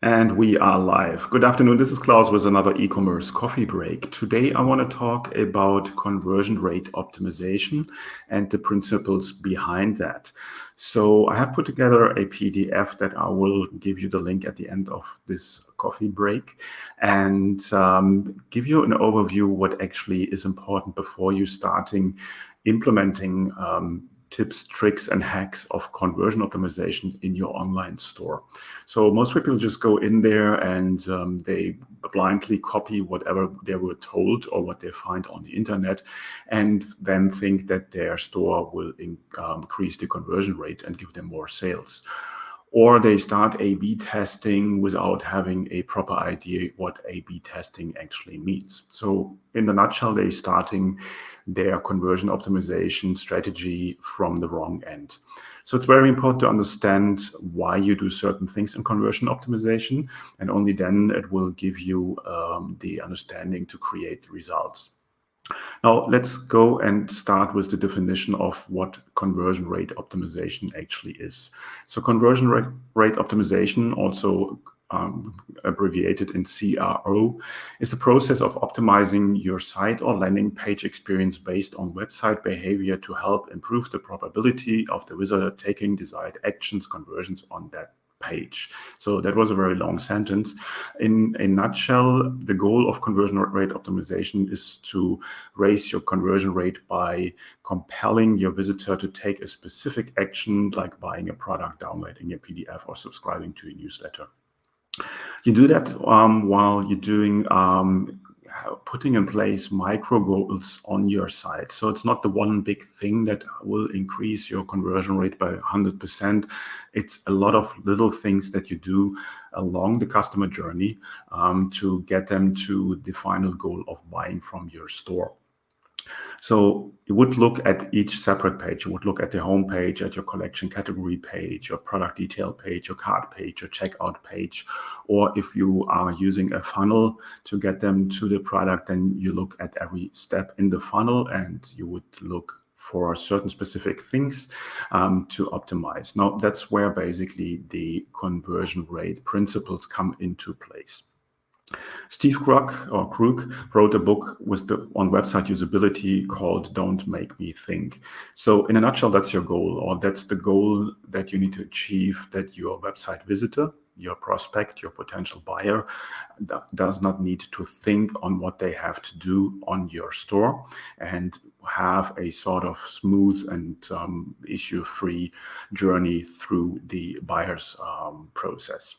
And we are live. Good afternoon. This is Klaus with another e-commerce coffee break. Today, I want to talk about conversion rate optimization and the principles behind that. So I have put together a PDF that I will give you the link at the end of this coffee break and give you an overview what actually is important before you starting implementing tips, tricks, and hacks of conversion optimization in your online store. So most people just go in there and they blindly copy whatever they were told or what they find on the internet, and then think that their store will increase the conversion rate and give them more sales. Or they start A/B testing without having a proper idea what A/B testing actually means. So in a nutshell, they're starting their conversion optimization strategy from the wrong end. So it's very important to understand why you do certain things in conversion optimization, and only then it will give you the understanding to create results. Now, let's go and start with the definition of what conversion rate optimization actually is. So conversion rate optimization, also abbreviated in CRO, is the process of optimizing your site or landing page experience based on website behavior to help improve the probability of the visitor taking desired actions, conversions on that page. So that was a very long sentence. In a nutshell, the goal of conversion rate optimization is to raise your conversion rate by compelling your visitor to take a specific action, like buying a product, downloading a PDF, or subscribing to a newsletter. You do that while you're doing putting in place micro goals on your site. So it's not the one big thing that will increase your conversion rate by 100%. It's a lot of little things that you do along the customer journey to get them to the final goal of buying from your store. So you would look at each separate page. You would look at the home page, at your collection category page, your product detail page, your cart page, your checkout page. Or if you are using a funnel to get them to the product, then you look at every step in the funnel and you would look for certain specific things to optimize. Now, that's where basically the conversion rate principles come into place. Steve Krug wrote a book on website usability called Don't Make Me Think. So in a nutshell, that's your goal, or that's the goal that you need to achieve, that your website visitor, your prospect, your potential buyer does not need to think on what they have to do on your store and have a sort of smooth and issue-free journey through the buyer's process.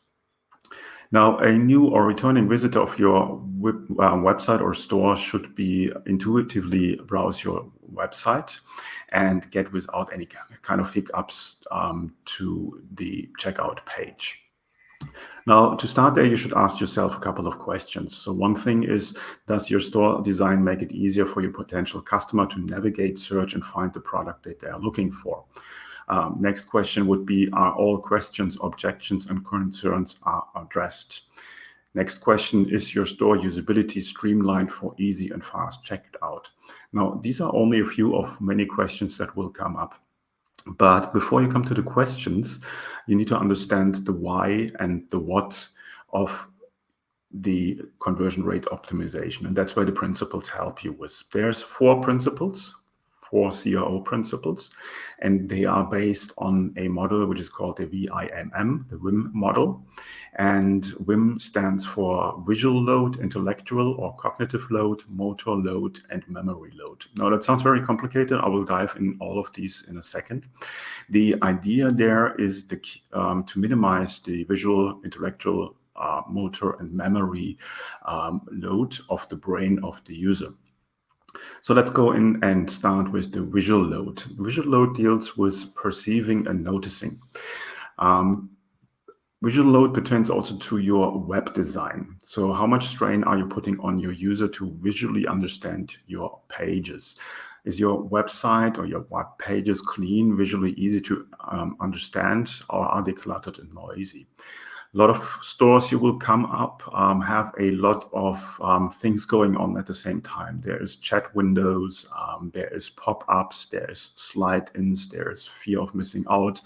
Now, a new or returning visitor of your website or store should be intuitively browse your website and get without any kind of hiccups to the checkout page. Now, to start there, you should ask yourself a couple of questions. So one thing is, does your store design make it easier for your potential customer to navigate, search, and find the product that they are looking for? Next question would be, are all questions, objections, and concerns are addressed? Next question, is your store usability streamlined for easy and fast checkout? Now, these are only a few of many questions that will come up. But before you come to the questions, you need to understand the why and the what of the conversion rate optimization. And that's where the principles help you with. There's four CRO principles, and they are based on a model which is called the VIMM, the WIM model. And WIM stands for visual load, intellectual or cognitive load, motor load, and memory load. Now that sounds very complicated. I will dive in all of these in a second. The idea there is to minimize the visual, intellectual, motor, and memory load of the brain of the user. So let's go in and start with the visual load. The visual load deals with perceiving and noticing. Visual load pertains also to your web design. So how much strain are you putting on your user to visually understand your pages? Is your website or your web pages clean, visually easy to understand, or are they cluttered and noisy? A lot of stores you will come up have a lot of things going on at the same time. There is chat windows, there is pop-ups, there is slide-ins, there is fear of missing out,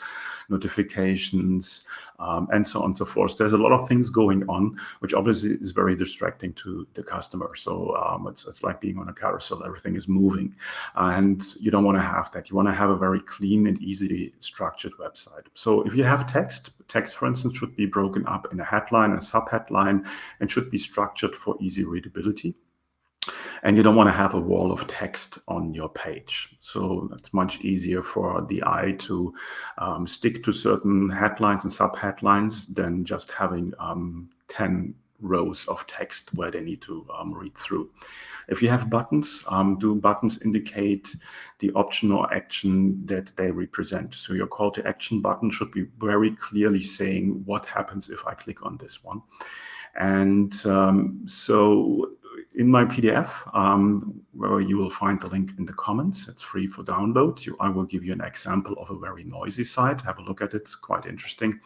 notifications, and so on and so forth. There's a lot of things going on, which obviously is very distracting to the customer. So it's like being on a carousel. Everything is moving, and you don't want to have that. You want to have a very clean and easily structured website. So if you have text, for instance, should be broken up in a headline, a sub-headline, and should be structured for easy readability. And you don't want to have a wall of text on your page. So it's much easier for the eye to stick to certain headlines and sub-headlines than just having 10 rows of text where they need to read through. If you have buttons, do buttons indicate the option or action that they represent? So your call to action button should be very clearly saying what happens if I click on this one. And so in my PDF, where you will find the link in the comments, it's free for download. I will give you an example of a very noisy site. Have a look at it, it's quite interesting.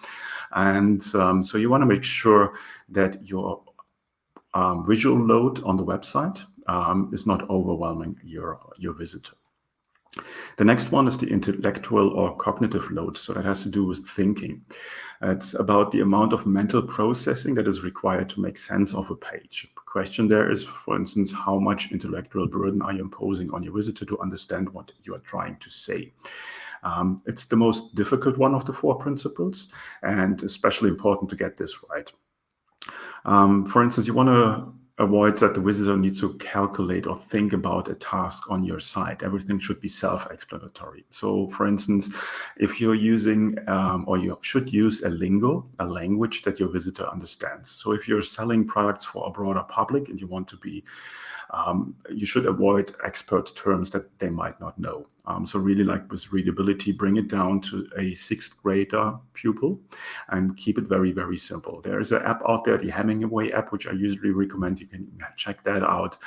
And so you want to make sure that your visual load on the website is not overwhelming your visitor. The next one is the intellectual or cognitive load. So that has to do with thinking. It's about the amount of mental processing that is required to make sense of a page. The question there is, for instance, how much intellectual burden are you imposing on your visitor to understand what you are trying to say? It's the most difficult one of the 4 principles, and especially important to get this right. For instance, you want to avoid that the visitor needs to calculate or think about a task on your site. Everything should be self-explanatory. So, for instance, if you're using or you should use a lingo, a language that your visitor understands. So if you're selling products for a broader public and you want to be, you should avoid expert terms that they might not know. So really, like with readability, bring it down to a 6th grader pupil and keep it very, very simple. There is an app out there, the Hemingway app, which I usually recommend. You can check that out.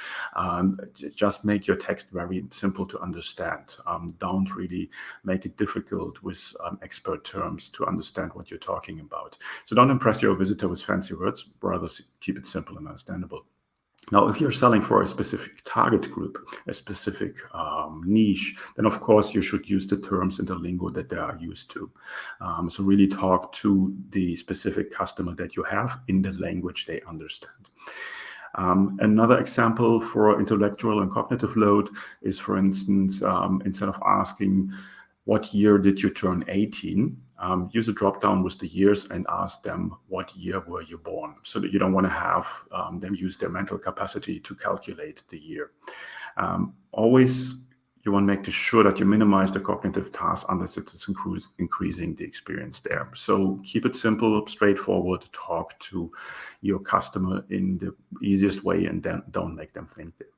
Just make your text very simple to understand. Don't really make it difficult with expert terms to understand what you're talking about. So don't impress your visitor with fancy words, rather keep it simple and understandable. Now, if you're selling for a specific target group, a specific niche, then of course you should use the terms in the lingo that they are used to. So really talk to the specific customer that you have in the language they understand. Another example for intellectual and cognitive load is, for instance, instead of asking, what year did you turn 18? Use a drop-down with the years and ask them, what year were you born? So that you don't want to have them use their mental capacity to calculate the year. Always, you want to make sure that you minimize the cognitive task unless it's increasing the experience there. So keep it simple, straightforward, talk to your customer in the easiest way and then don't make them think there.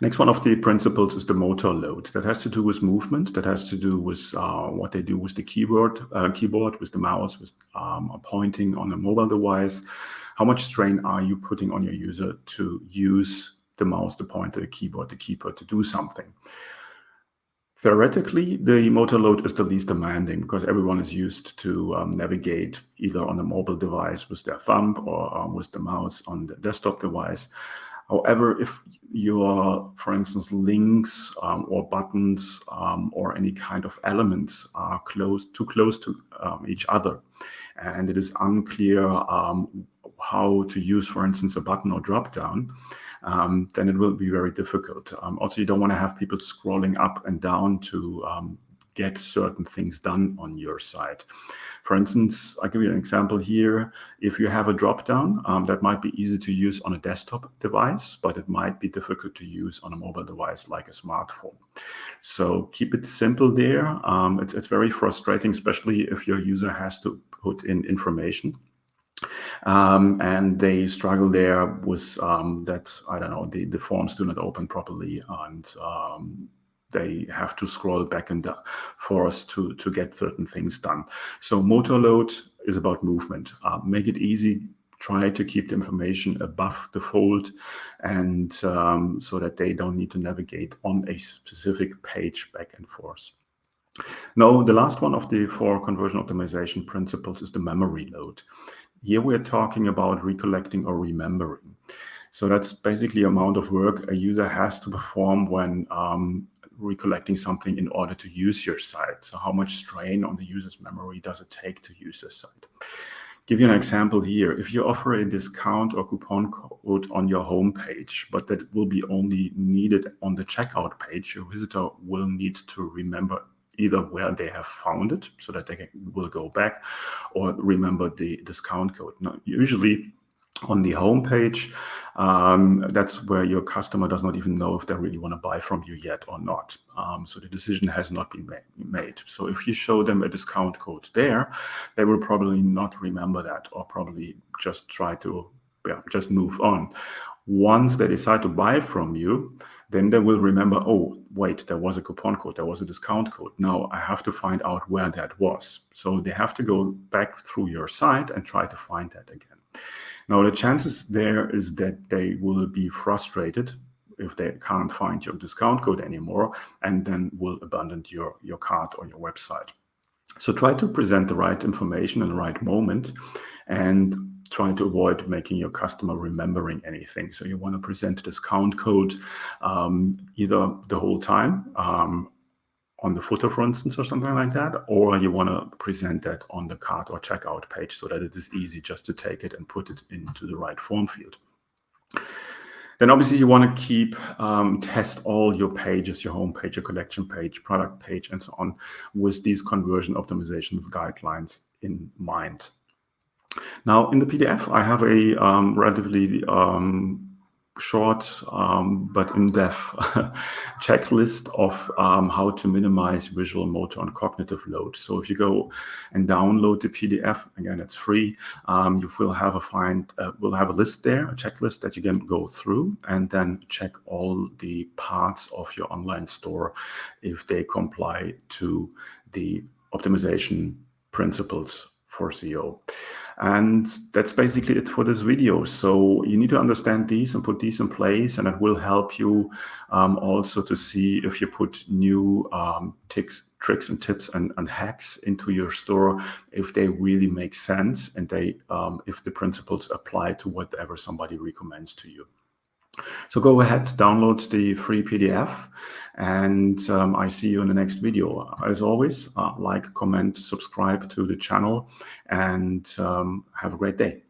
Next one of the principles is the motor load. That has to do with movement. That has to do with what they do with the keyboard, with the mouse, with pointing on a mobile device. How much strain are you putting on your user to use the mouse, the pointer, the keyboard to do something? Theoretically, the motor load is the least demanding because everyone is used to navigate either on a mobile device with their thumb or with the mouse on the desktop device. However, if your, for instance, links or buttons or any kind of elements are too close to each other, and it is unclear how to use, for instance, a button or drop-down, then it will be very difficult. Also, you don't want to have people scrolling up and down to get certain things done on your site. For instance, I'll give you an example here. If you have a drop-down, that might be easy to use on a desktop device, but it might be difficult to use on a mobile device like a smartphone. So keep it simple there. It's very frustrating, especially if your user has to put in information. And they struggle there with that, I don't know, the forms do not open properly, and they have to scroll back and forth to get certain things done. So motor load is about movement. Make it easy. Try to keep the information above the fold, and so that they don't need to navigate on a specific page back and forth. No, the last one of the 4 conversion optimization principles is the memory load. Here we're talking about recollecting or remembering. So that's basically the amount of work a user has to perform when recollecting something in order to use your site. So how much strain on the user's memory does it take to use your site? Give you an example here. If you offer a discount or coupon code on your homepage, but that will be only needed on the checkout page, your visitor will need to remember either where they have found it so that they will go back, or remember the discount code. Now, usually on the homepage, that's where your customer does not even know if they really want to buy from you yet or not. So the decision has not been made. So if you show them a discount code there, they will probably not remember that, or probably just try to just move on. Once they decide to buy from you, then they will remember, oh, wait, there was a coupon code, there was a discount code. Now I have to find out where that was. So they have to go back through your site and try to find that again. Now, the chances there is that they will be frustrated if they can't find your discount code anymore, and then will abandon your cart or your website. So try to present the right information in the right moment, and try to avoid making your customer remembering anything. So you want to present a discount code either the whole time, on the footer, for instance, or something like that, or you want to present that on the cart or checkout page so that it is easy just to take it and put it into the right form field. Then obviously you want to keep, test all your pages, your home page, your collection page, product page, and so on, with these conversion optimization guidelines in mind. Now, in the PDF, I have a relatively short but in-depth checklist of how to minimize visual, motor, and cognitive load. So if you go and download the PDF, again, it's free. You will have a list there, a checklist that you can go through and then check all the parts of your online store if they comply to the optimization principles for SEO. And that's basically it for this video. So you need to understand these and put these in place, and it will help you also to see if you put new tricks and tips and hacks into your store, if they really make sense, and if the principles apply to whatever somebody recommends to you. So go ahead, download the free PDF, and I see you in the next video. As always, like, comment, subscribe to the channel, and have a great day.